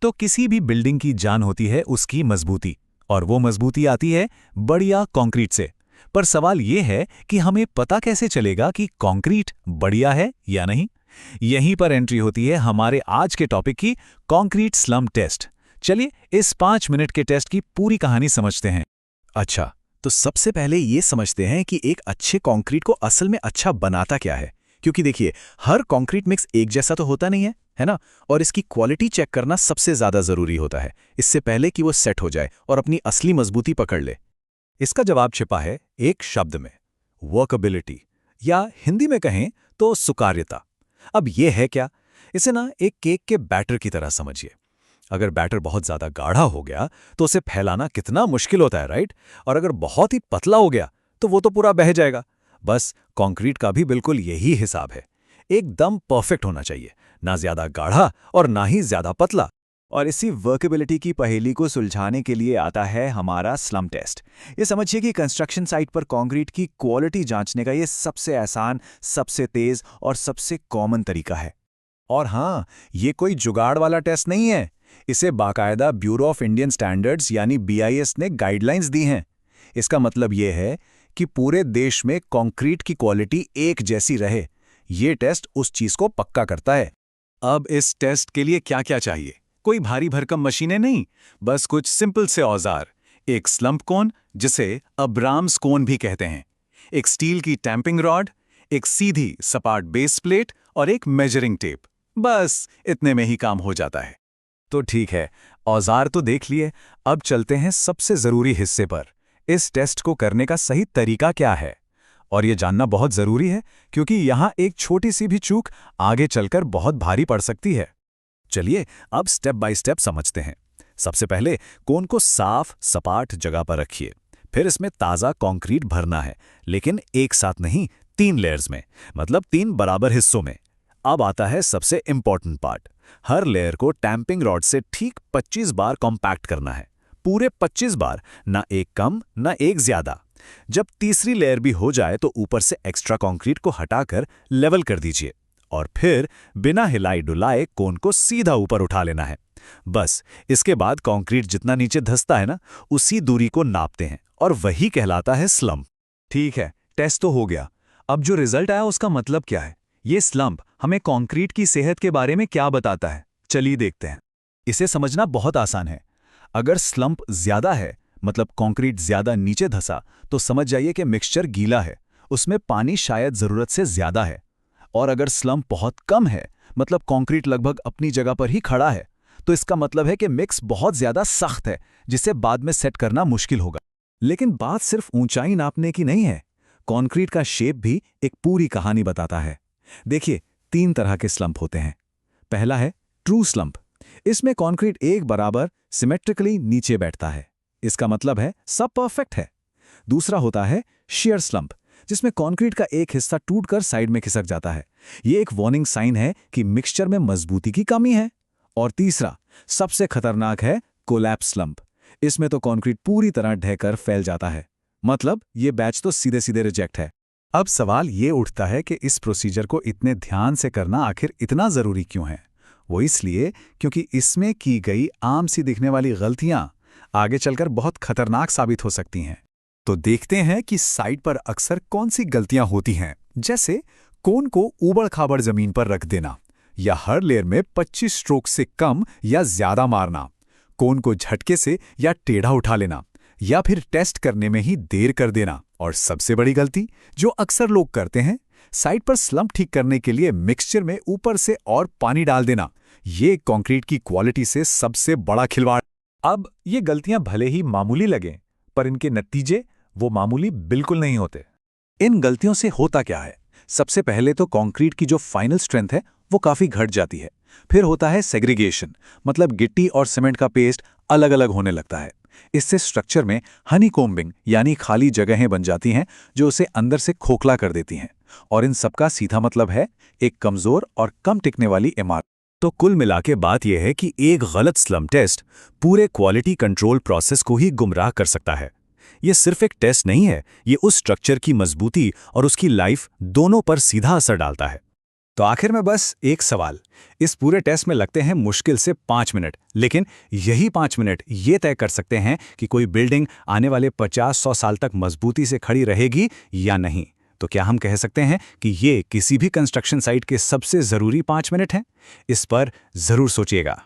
तो किसी भी बिल्डिंग की जान होती है उसकी मजबूती, और वो मजबूती आती है बढ़िया कंक्रीट से। पर सवाल ये है कि हमें पता कैसे चलेगा कि कंक्रीट बढ़िया है या नहीं। यहीं पर एंट्री होती है हमारे आज के टॉपिक की, कंक्रीट स्लम्प टेस्ट। चलिए इस 5 मिनट के टेस्ट की पूरी कहानी समझते हैं। अच्छा, तो सबसे पहले ये समझते हैं कि एक अच्छे कंक्रीट को असल में अच्छा बनाता क्या है। क्योंकि देखिए, हर कंक्रीट मिक्स एक जैसा तो होता नहीं है ना? और इसकी क्वालिटी चेक करना सबसे ज़्यादा ज़रूरी होता है, इससे पहले कि वो सेट हो जाए और अपनी असली मजबूती पकड़ ले। इसका जवाब छिपा है एक शब्द में, वर्कबिलिटी, या हिंदी में कहें तो सुकार्यता। अब ये है क्या? इसे ना एक केक के बैटर की तरह समझिए। अगर बैटर बहुत ज्यादा गाढ़ा हो गया तो उसे फैलाना कितना मुश्किल होता है, राइट? और अगर बहुत ही पतला हो गया तो वो तो पूरा बह जाएगा। बस कंक्रीट का भी बिल्कुल यही हिसाब है। एकदम परफेक्ट होना चाहिए, ना ज्यादा गाढ़ा और ना ही ज्यादा पतला। और इसी वर्केबिलिटी की पहेली को सुलझाने के लिए आता है हमारा स्लम्प टेस्ट। ये समझिए कि कंस्ट्रक्शन साइट पर कंक्रीट की क्वालिटी जांचने का ये सबसे आसान, सबसे तेज और सबसे कॉमन तरीका है। और हाँ, ये कोई जुगाड़ वाला टेस्ट नहीं है। इसे बाकायदा ब्यूरो ऑफ इंडियन स्टैंडर्ड्स यानी BIS ने गाइडलाइंस दी हैं। इसका मतलब ये है कि पूरे देश में कंक्रीट की क्वालिटी एक जैसी रहे। ये टेस्ट उस चीज को पक्का करता है। अब इस टेस्ट के लिए क्या क्या चाहिए? कोई भारी भरकम मशीनें नहीं, बस कुछ सिंपल से औजार। एक स्लम्प कोन, जिसे अब्राम्स कोन भी कहते हैं, एक स्टील की टैंपिंग रॉड, एक सीधी सपाट बेस प्लेट और एक मेजरिंग टेप। बस इतने में ही काम हो जाता है। तो ठीक है, औजार तो देख लिए, अब चलते हैं सबसे जरूरी हिस्से पर। इस टेस्ट को करने का सही तरीका क्या है? और ये जानना बहुत जरूरी है, क्योंकि यहां एक छोटी सी भी चूक आगे चलकर बहुत भारी पड़ सकती है। चलिए अब स्टेप बाय स्टेप समझते हैं। सबसे पहले कोन को साफ सपाट जगह पर रखिए। फिर इसमें ताज़ा कंक्रीट भरना है, लेकिन एक साथ नहीं, 3 लेयर्स में, मतलब 3 बराबर हिस्सों में। अब आता है सबसे इंपॉर्टेंट पार्ट। हर लेयर को टैंपिंग रॉड से ठीक 25 बार कॉम्पैक्ट करना है। पूरे 25 बार, ना एक कम ना एक ज्यादा। जब तीसरी लेयर भी हो जाए तो ऊपर से एक्स्ट्रा कंक्रीट को हटाकर लेवल कर दीजिए, और फिर बिना हिलाई डुलाए कोन को सीधा ऊपर उठा लेना है। बस इसके बाद कंक्रीट जितना नीचे धंसता है ना, उसी दूरी को नापते हैं, और वही कहलाता है स्लम्प। ठीक है, टेस्ट तो हो गया। अब जो रिजल्ट आया उसका मतलब क्या है? ये स्लम्प हमें कंक्रीट की सेहत के बारे में क्या बताता है? चलिए देखते हैं। इसे समझना बहुत आसान है। अगर स्लम्प ज्यादा है, मतलब कंक्रीट ज्यादा नीचे धंसा, तो समझ जाइए कि मिक्सचर गीला है, उसमें पानी शायद जरूरत से ज्यादा है। और अगर स्लम्प बहुत कम है, मतलब कंक्रीट लगभग अपनी जगह पर ही खड़ा है, तो इसका मतलब है कि मिक्स बहुत ज्यादा सख्त है, जिसे बाद में सेट करना मुश्किल होगा। लेकिन बात सिर्फ ऊंचाई नापने की नहीं है। कंक्रीट का शेप भी एक पूरी कहानी बताता है। देखिए, 3 तरह के स्लम्प होते हैं। पहला है ट्रू स्लम्प। इसमें कंक्रीट एक बराबर सिमेट्रिकली नीचे बैठता है, इसका मतलब है सब परफेक्ट है। दूसरा होता है शियर स्लम्प, जिसमें कंक्रीट का एक हिस्सा टूटकर साइड में खिसक जाता है। ये एक वार्निंग साइन है कि मिक्सचर में मजबूती की कमी है। और तीसरा, सबसे खतरनाक है कोलैप्स स्लम्प। इसमें तो कंक्रीट पूरी तरह ढहकर फैल जाता है, मतलब ये बैच तो सीधे सीधे रिजेक्ट है। अब सवाल ये उठता है कि इस प्रोसीजर को इतने ध्यान से करना आखिर इतना जरूरी क्यों है? वो इसलिए क्योंकि इसमें की गई आम सी दिखने वाली गलतियां आगे चलकर बहुत खतरनाक साबित हो सकती हैं। तो देखते हैं कि साइट पर अक्सर कौन सी गलतियां होती हैं, जैसे कोन को ऊबड़-खाबड़ जमीन पर रख देना, या हर लेयर में 25 स्ट्रोक से कम या ज्यादा मारना, कोन को झटके से या टेढ़ा उठा लेना, या फिर टेस्ट करने में ही देर कर देना। और सबसे बड़ी गलती जो अक्सर लोग करते हैं, साइट पर स्लम्प ठीक करने के लिए मिक्सचर में ऊपर से और पानी डाल देना। ये कंक्रीट की क्वालिटी से सबसे बड़ा खिलवाड़। अब ये गलतियां भले ही मामूली लगें, पर इनके नतीजे वो मामूली बिल्कुल नहीं होते। इन गलतियों से होता क्या है? सबसे पहले तो कंक्रीट की जो फाइनल स्ट्रेंथ है वो काफी घट जाती है। फिर होता है सेग्रीगेशन, मतलब गिट्टी और सीमेंट का पेस्ट अलग अलग होने लगता है। इससे स्ट्रक्चर में हनीकॉम्बिंग यानी खाली जगहें बन जाती हैं, जो उसे अंदर से खोखला कर देती हैं। और इन सबका सीधा मतलब है एक कमजोर और कम टिकने वाली इमारत। तो कुल मिला के बात यह है कि एक गलत स्लम्प टेस्ट पूरे क्वालिटी कंट्रोल प्रोसेस को ही गुमराह कर सकता है। ये सिर्फ एक टेस्ट नहीं है, ये उस स्ट्रक्चर की मजबूती और उसकी लाइफ दोनों पर सीधा असर डालता है। तो आखिर में बस एक सवाल। इस पूरे टेस्ट में लगते हैं मुश्किल से 5 मिनट, लेकिन यही 5 मिनट ये तय कर सकते हैं कि कोई बिल्डिंग आने वाले 50-100 साल तक मजबूती से खड़ी रहेगी या नहीं। तो क्या हम कह सकते हैं कि ये किसी भी कंस्ट्रक्शन साइट के सबसे ज़रूरी 5 मिनट हैं? इस पर ज़रूर सोचिएगा।